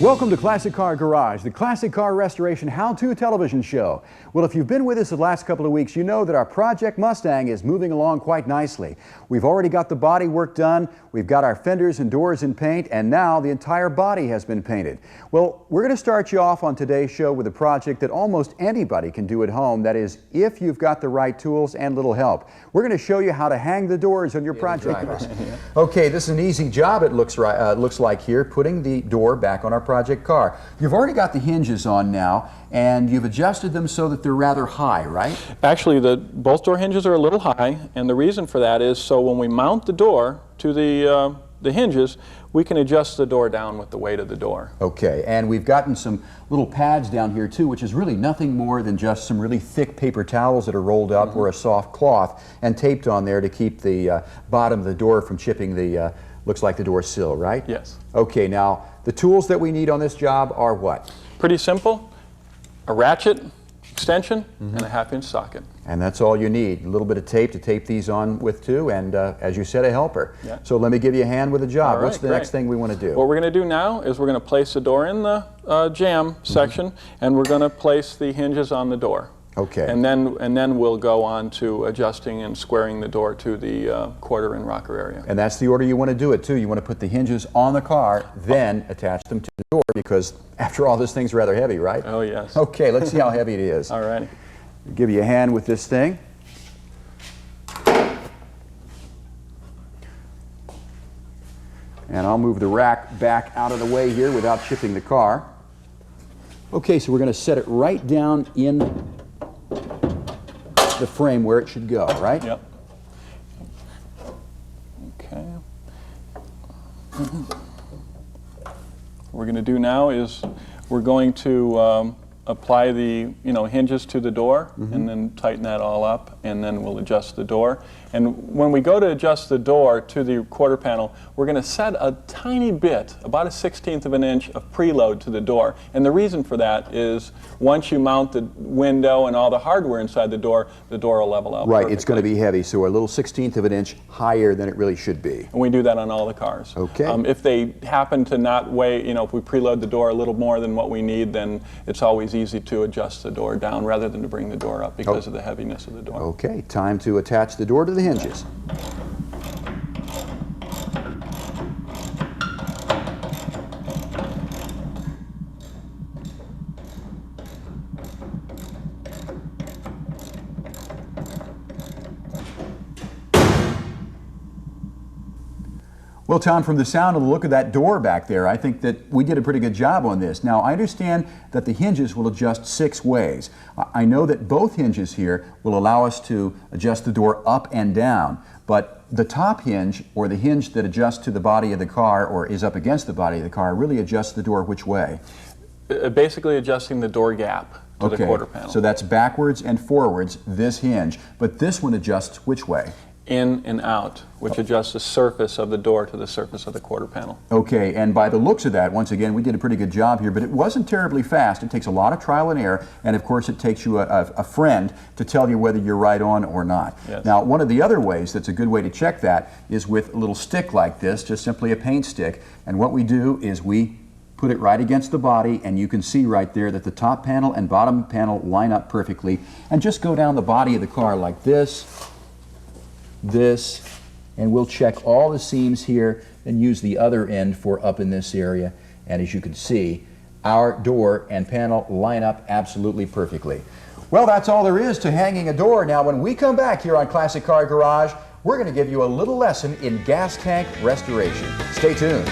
Welcome to Classic Car Garage, the classic car restoration how-to television show. Well, if you've been with us the last couple of weeks, you know that our Project Mustang is moving along quite nicely. We've already got the body work done, we've got our fenders and doors in paint, and now the entire body has been painted. Well, we're going to start you off on today's show with a project that almost anybody can do at home. That is, if you've got the right tools and little help. We're going to show you how to hang the doors on your project. Okay, this is an easy job, it looks like here, putting the door back on our project car. You've already got the hinges on now, and you've adjusted them so that they're rather high, right? Actually, both door hinges are a little high, and the reason for that is so when we mount the door to the hinges, we can adjust the door down with the weight of the door. Okay, and we've gotten some little pads down here too, which is really nothing more than just some really thick paper towels that are rolled up or a soft cloth and taped on there to keep the bottom of the door from chipping the, looks like the door sill, right? Yes. Okay, now the tools that we need on this job are what? Pretty simple. A ratchet, extension, and a 1/2-inch socket. And that's all you need. A little bit of tape to tape these on with too, and as you said, a helper. Yeah. So let me give you a hand with the job. All right, what's the next thing we want to do? What we're going to do now is we're going to place the door in the jamb section, and we're going to place the hinges on the door. Okay. And then we'll go on to adjusting and squaring the door to the quarter and rocker area. And that's the order you want to do it too. You want to put the hinges on the car, then attach them to the door, because after all, this thing's rather heavy, right? Oh, yes. Okay, let's see how heavy it is. All righty. Give you a hand with this thing. And I'll move the rack back out of the way here without chipping the car. Okay, so we're going to set it right down in the frame where it should go, right? Yep. Okay. What we're going to do now is we're going to apply the hinges to the door and then tighten that all up, and then we'll adjust the door. And when we go to adjust the door to the quarter panel, we're going to set a tiny bit, about a 1/16 of an inch of preload to the door. And the reason for that is once you mount the window and all the hardware inside the door will level out. Right, perfectly. it's going to be heavy, so a little 1/16 of an inch higher than it really should be. And we do that on all the cars. Okay. If they happen to not weigh, if we preload the door a little more than what we need, then it's always easy to adjust the door down rather than to bring the door up because of the heaviness of the door. Okay, time to attach the door to the hinges. Well, Tom, from the sound of the look of that door back there, I think that we did a pretty good job on this. Now, I understand that the hinges will adjust 6 ways. I know that both hinges here will allow us to adjust the door up and down, but the top hinge, or the hinge that adjusts to the body of the car or is up against the body of the car, really adjusts the door which way? Basically adjusting the door gap to the quarter panel. So that's backwards and forwards, this hinge, but this one adjusts which way? In and out, which adjusts the surface of the door to the surface of the quarter panel. Okay, and by the looks of that, once again, we did a pretty good job here, but it wasn't terribly fast. It takes a lot of trial and error, and of course it takes you a friend to tell you whether you're right on or not. Yes. Now, one of the other ways that's a good way to check that is with a little stick like this, just simply a paint stick, and what we do is we put it right against the body, and you can see right there that the top panel and bottom panel line up perfectly, and just go down the body of the car like this, and we'll check all the seams here and use the other end for up in this area. And as you can see, our door and panel line up absolutely perfectly. Well, that's all there is to hanging a door. Now, when we come back here on Classic Car Garage, we're going to give you a little lesson in gas tank restoration. Stay tuned.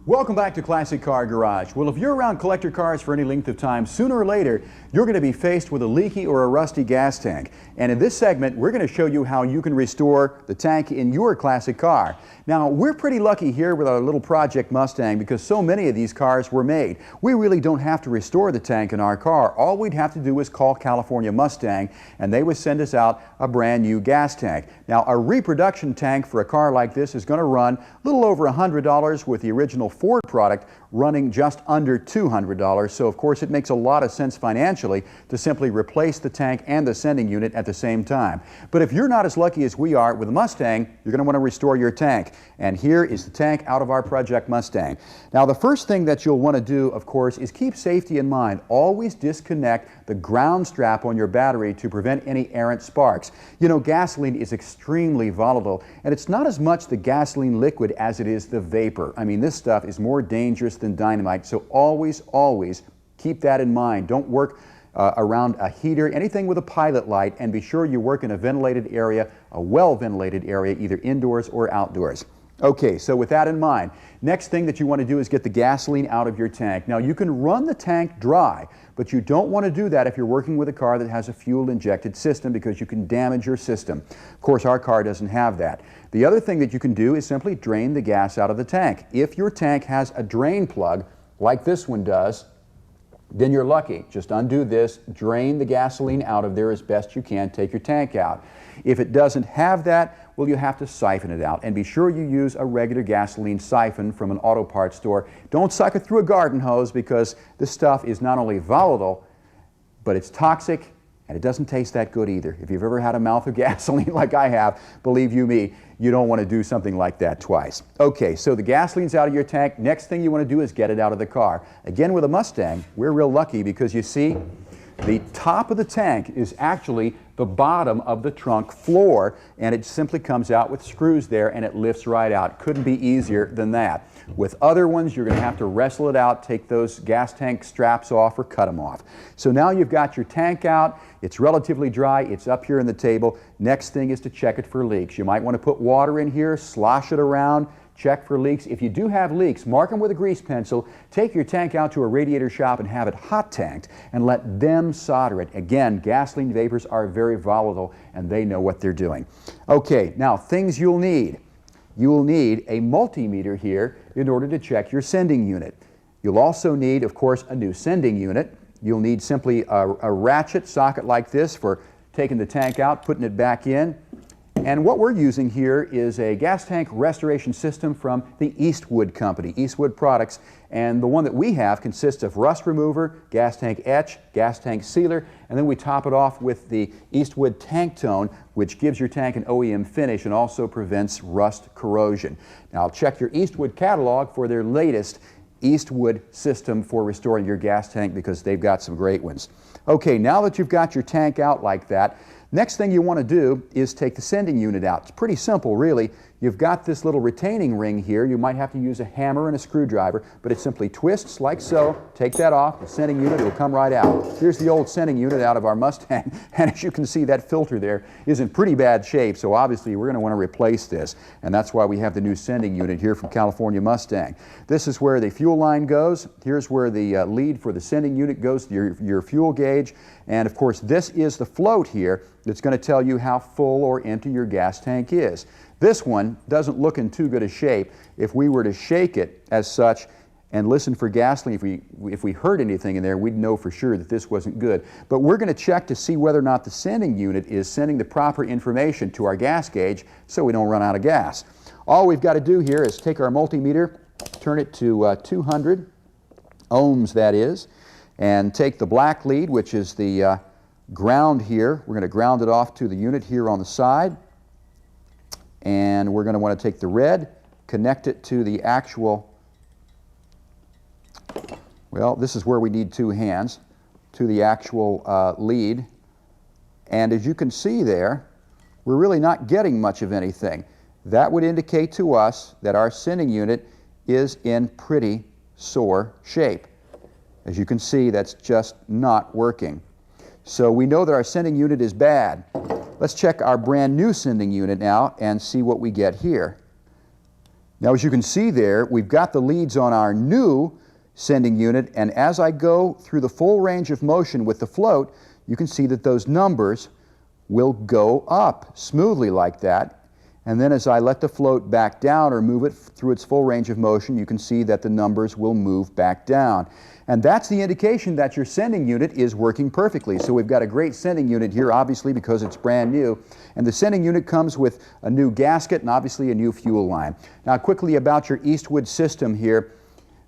Welcome back to Classic Car Garage. Well, if you're around collector cars for any length of time, sooner or later, you're going to be faced with a leaky or a rusty gas tank. And in this segment, we're going to show you how you can restore the tank in your classic car. Now, we're pretty lucky here with our little Project Mustang because so many of these cars were made. We really don't have to restore the tank in our car. All we'd have to do is call California Mustang, and they would send us out a brand new gas tank. Now, a reproduction tank for a car like this is going to run a little over $100 with the original Ford product running just under $200. So of course it makes a lot of sense financially to simply replace the tank and the sending unit at the same time. But if you're not as lucky as we are with a Mustang, you're going to want to restore your tank. And here is the tank out of our Project Mustang. Now the first thing that you'll want to do, of course, is keep safety in mind. Always disconnect the ground strap on your battery to prevent any errant sparks. You know, gasoline is extremely volatile, and it's not as much the gasoline liquid as it is the vapor. I mean, this stuff is more dangerous than dynamite, so always, always keep that in mind. Don't work around a heater, anything with a pilot light, and be sure you work in a ventilated area, a well-ventilated area, either indoors or outdoors. Okay, so with that in mind, next thing that you want to do is get the gasoline out of your tank. Now you can run the tank dry, but you don't want to do that if you're working with a car that has a fuel-injected system, because you can damage your system. Of course, our car doesn't have that. The other thing that you can do is simply drain the gas out of the tank. If your tank has a drain plug, like this one does, then you're lucky. Just undo this, drain the gasoline out of there as best you can, take your tank out. If it doesn't have that, well, you have to siphon it out. And be sure you use a regular gasoline siphon from an auto parts store. Don't suck it through a garden hose, because this stuff is not only volatile, but it's toxic, and it doesn't taste that good either. If you've ever had a mouth of gasoline like I have, believe you me, you don't want to do something like that twice. Okay, so the gasoline's out of your tank. Next thing you want to do is get it out of the car. Again, with a Mustang, we're real lucky, because you see, the top of the tank is actually the bottom of the trunk floor, and it simply comes out with screws there, and it lifts right out. Couldn't be easier than that. With other ones, you're going to have to wrestle it out, take those gas tank straps off or cut them off. So now you've got your tank out. It's relatively dry. It's up here in the table. Next thing is to check it for leaks. You might want to put water in here, slosh it around, check for leaks. If you do have leaks, mark them with a grease pencil, take your tank out to a radiator shop and have it hot tanked, and let them solder it. Again, gasoline vapors are very volatile, and they know what they're doing. Okay, now things you'll need. You will need a multimeter here in order to check your sending unit. You'll also need, of course, a new sending unit. You'll need simply a ratchet socket like this for taking the tank out, putting it back in. And what we're using here is a gas tank restoration system from the Eastwood company, Eastwood Products. And the one that we have consists of rust remover, gas tank etch, gas tank sealer, and then we top it off with the Eastwood tank tone, which gives your tank an OEM finish and also prevents rust corrosion. Now check your Eastwood catalog for their latest Eastwood system for restoring your gas tank, because they've got some great ones. Okay, now that you've got your tank out like that, next thing you want to do is take the sending unit out. It's pretty simple, really. You've got this little retaining ring here. You might have to use a hammer and a screwdriver, but it simply twists like so. Take that off, the sending unit will come right out. Here's the old sending unit out of our Mustang, and as you can see, that filter there is in pretty bad shape, so obviously we're going to want to replace this, and that's why we have the new sending unit here from California Mustang. This is where the fuel line goes. Here's where the lead for the sending unit goes to your fuel gauge, and of course this is the float here that's going to tell you how full or empty your gas tank is. This one doesn't look in too good a shape. If we were to shake it as such and listen for gasoline, if we heard anything in there, we'd know for sure that this wasn't good. But we're going to check to see whether or not the sending unit is sending the proper information to our gas gauge so we don't run out of gas. All we've got to do here is take our multimeter, turn it to 200 ohms, that is, and take the black lead, which is the ground here. We're going to ground it off to the unit here on the side. And we're going to want to take the red, connect it to the actual, well, this is where we need two hands, to the actual lead. And as you can see there, we're really not getting much of anything. That would indicate to us that our sending unit is in pretty sore shape. As you can see, that's just not working. So we know that our sending unit is bad. Let's check our brand new sending unit now and see what we get here. Now, as you can see there, we've got the leads on our new sending unit, and as I go through the full range of motion with the float, you can see that those numbers will go up smoothly like that. And then as I let the float back down or move it through its full range of motion, you can see that the numbers will move back down. And that's the indication that your sending unit is working perfectly. So we've got a great sending unit here, obviously, because it's brand new. And the sending unit comes with a new gasket and obviously a new fuel line. Now quickly about your Eastwood system here.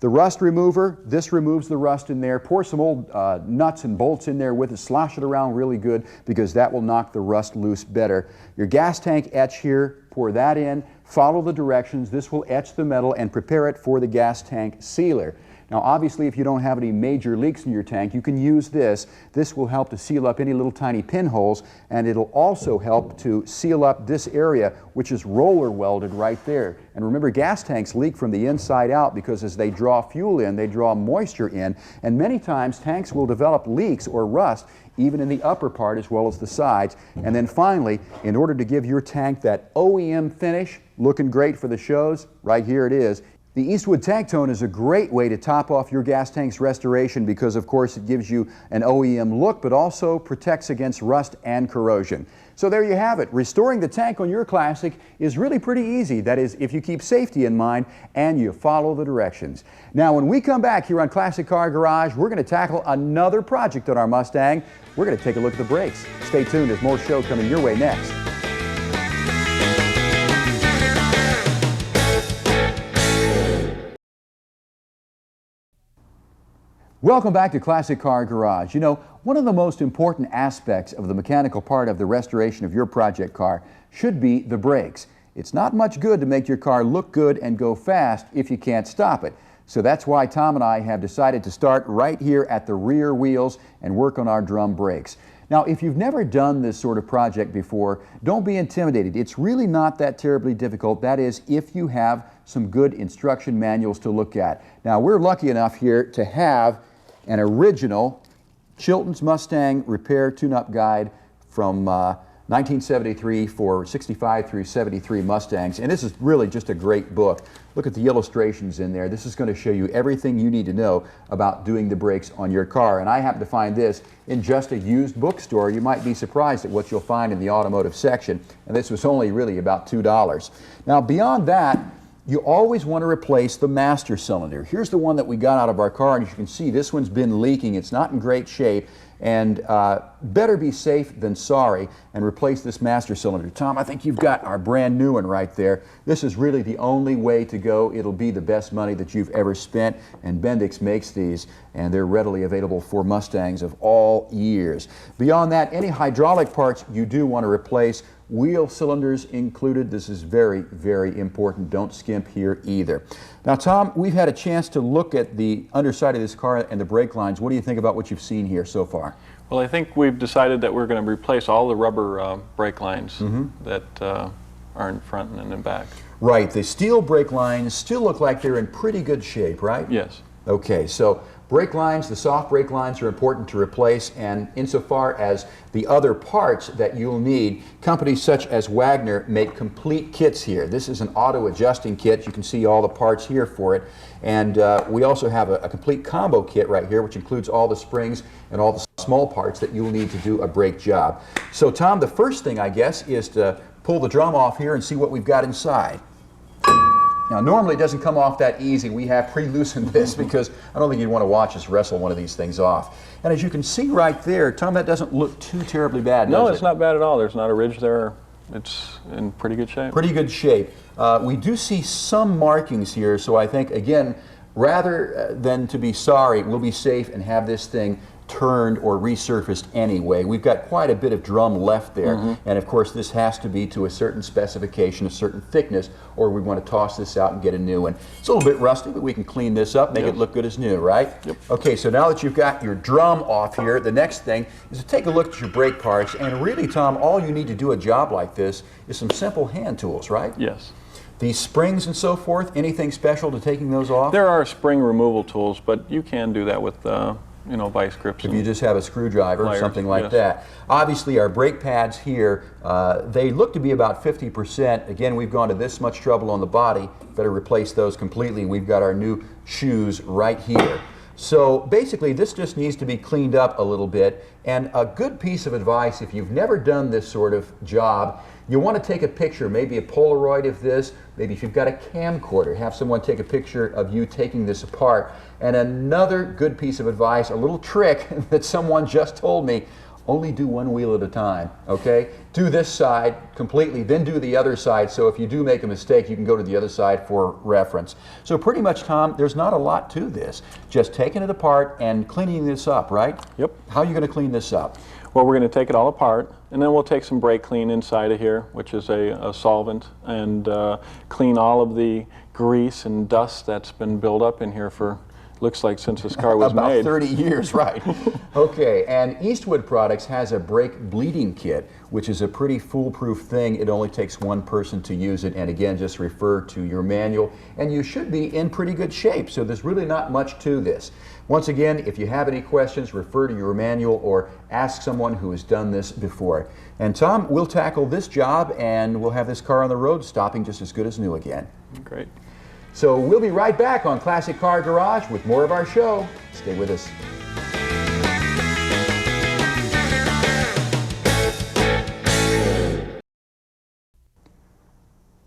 The rust remover, this removes the rust in there. Pour some old nuts and bolts in there with it. Slosh it around really good because that will knock the rust loose better. Your gas tank etch here, pour that in. Follow the directions. This will etch the metal and prepare it for the gas tank sealer. Now obviously if you don't have any major leaks in your tank, you can use this. This will help to seal up any little tiny pinholes, and it'll also help to seal up this area, which is roller welded right there. And remember, gas tanks leak from the inside out because as they draw fuel in, they draw moisture in, and many times tanks will develop leaks or rust even in the upper part as well as the sides. And then finally, in order to give your tank that OEM finish, looking great for the shows, right here it is. The Eastwood Tank Tone is a great way to top off your gas tank's restoration because, of course, it gives you an OEM look, but also protects against rust and corrosion. So there you have it. Restoring the tank on your Classic is really pretty easy. That is, if you keep safety in mind and you follow the directions. Now, when we come back here on Classic Car Garage, we're going to tackle another project on our Mustang. We're going to take a look at the brakes. Stay tuned. There's more show coming your way next. Welcome back to Classic Car Garage. You know, one of the most important aspects of the mechanical part of the restoration of your project car should be the brakes. It's not much good to make your car look good and go fast if you can't stop it. So that's why Tom and I have decided to start right here at the rear wheels and work on our drum brakes. Now, if you've never done this sort of project before, don't be intimidated. It's really not that terribly difficult. That is, if you have some good instruction manuals to look at. Now, we're lucky enough here to have an original Chilton's Mustang Repair Tune-Up Guide from 1973 for 65 through 73 Mustangs. And this is really just a great book. Look at the illustrations in there. This is going to show you everything you need to know about doing the brakes on your car. And I happen to find this in just a used bookstore. You might be surprised at what you'll find in the automotive section. And this was only really about $2. Now, beyond that, you always want to replace the master cylinder. Here's the one that we got out of our car, and as you can see, this one's been leaking. It's not in great shape, and better be safe than sorry and replace this master cylinder. Tom, I think you've got our brand new one right there. This is really the only way to go. It'll be the best money that you've ever spent, and Bendix makes these, and they're readily available for Mustangs of all years. Beyond that, any hydraulic parts you do want to replace, wheel cylinders included. This is very, very important. Don't skimp here either. Now, Tom, we've had a chance to look at the underside of this car and the brake lines. What do you think about what you've seen here so far? Well, I think we've decided that we're going to replace all the rubber brake lines that are in front and in back. Right. The steel brake lines still look like they're in pretty good shape, right? Yes. Okay, so brake lines, the soft brake lines are important to replace, and insofar as the other parts that you'll need, companies such as Wagner make complete kits here. This is an auto-adjusting kit. You can see all the parts here for it. And we also have a complete combo kit right here, which includes all the springs and all the small parts that you'll need to do a brake job. So, Tom, the first thing, I guess, is to pull the drum off here and see what we've got inside. Now, normally it doesn't come off that easy. We have pre-loosened this because I don't think you'd want to watch us wrestle one of these things off. And as you can see right there, Tom, that doesn't look too terribly bad, does it? No, it's not bad at all. There's not a ridge there. It's in pretty good shape. Pretty good shape. We do see some markings here, so I think, again, rather than to be sorry, we'll be safe and have this thing turned or resurfaced anyway. We've got quite a bit of drum left there, and of course this has to be to a certain specification, a certain thickness, or we want to toss this out and get a new one. It's a little bit rusty, but we can clean this up, make it look good as new, right? Yep. Okay, so now that you've got your drum off here, the next thing is to take a look at your brake parts, and really, Tom, all you need to do a job like this is some simple hand tools, right? Yes. These springs and so forth, anything special to taking those off? There are spring removal tools, but you can do that with you know, vice grips. If you just have a screwdriver or something like that. Obviously, our brake pads here, they look to be about 50%. Again, we've gone to this much trouble on the body. Better replace those completely. We've got our new shoes right here. So basically, this just needs to be cleaned up a little bit. And a good piece of advice, if you've never done this sort of job, you want to take a picture, maybe a Polaroid of this, maybe if you've got a camcorder, have someone take a picture of you taking this apart. And another good piece of advice, a little trick that someone just told me, only do one wheel at a time, okay? Do this side completely, then do the other side, so if you do make a mistake, you can go to the other side for reference. So pretty much, Tom, there's not a lot to this. Just taking it apart and cleaning this up, right? Yep. How are you going to clean this up? Well, we're going to take it all apart, and then we'll take some brake clean inside of here, which is a solvent, and clean all of the grease and dust that's been built up in here for, looks like, since this car was About made. 30 years, right. Okay, and Eastwood Products has a brake bleeding kit, which is a pretty foolproof thing. It only takes one person to use it, and again, just refer to your manual, and you should be in pretty good shape, so there's really not much to this. Once again, if you have any questions, refer to your manual or ask someone who has done this before. And Tom, we'll tackle this job, and we'll have this car on the road stopping just as good as new again. Great. So we'll be right back on Classic Car Garage with more of our show. Stay with us.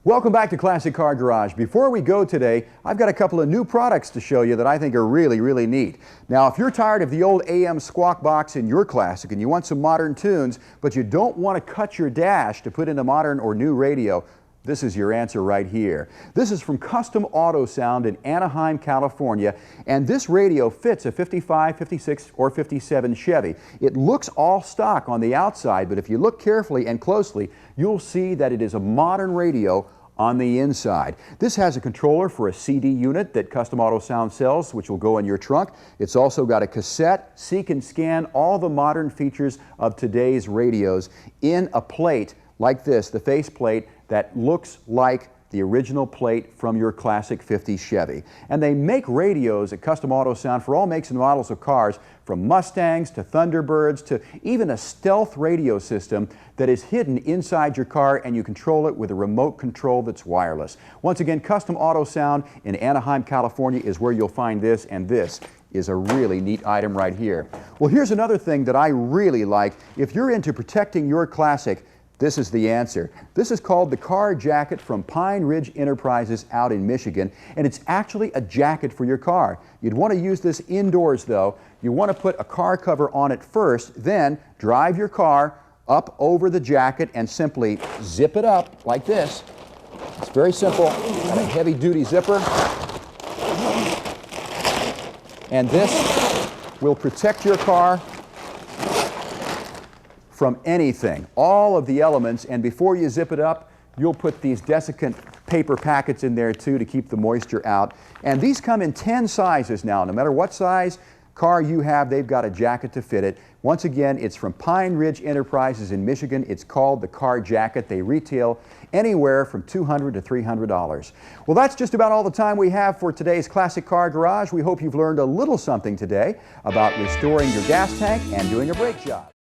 Welcome back to Classic Car Garage. Before we go today, I've got a couple of new products to show you that I think are really, really neat. Now, if you're tired of the old AM squawk box in your Classic and you want some modern tunes, but you don't want to cut your dash to put in a modern or new radio, this is your answer right here. This is from Custom Auto Sound in Anaheim, California, and this radio fits a 55, 56, or 57 Chevy. It looks all stock on the outside, but if you look carefully and closely, you'll see that it is a modern radio on the inside. This has a controller for a CD unit that Custom Auto Sound sells, which will go in your trunk. It's also got a cassette, seek and scan, all the modern features of today's radios in a plate like this, the face plate, that looks like the original plate from your classic 50 Chevy. And they make radios at Custom Auto Sound for all makes and models of cars, from Mustangs to Thunderbirds to even a stealth radio system that is hidden inside your car, and you control it with a remote control that's wireless. Once again, Custom Auto Sound in Anaheim, California is where you'll find this, and this is a really neat item right here. Well, here's another thing that I really like. If you're into protecting your classic, this is the answer. This is called the Car Jacket from Pine Ridge Enterprises out in Michigan, and it's actually a jacket for your car. You'd want to use this indoors though. You want to put a car cover on it first, then drive your car up over the jacket and simply zip it up like this. It's very simple. Got a heavy duty zipper. And this will protect your car from anything, all of the elements, and before you zip it up, you'll put these desiccant paper packets in there too to keep the moisture out. And these come in 10 sizes now. No matter what size car you have, they've got a jacket to fit it. Once again, it's from Pine Ridge Enterprises in Michigan. It's called the Car Jacket. They retail anywhere from $200 to $300. Well, that's just about all the time we have for today's Classic Car Garage. We hope you've learned a little something today about restoring your gas tank and doing a brake job.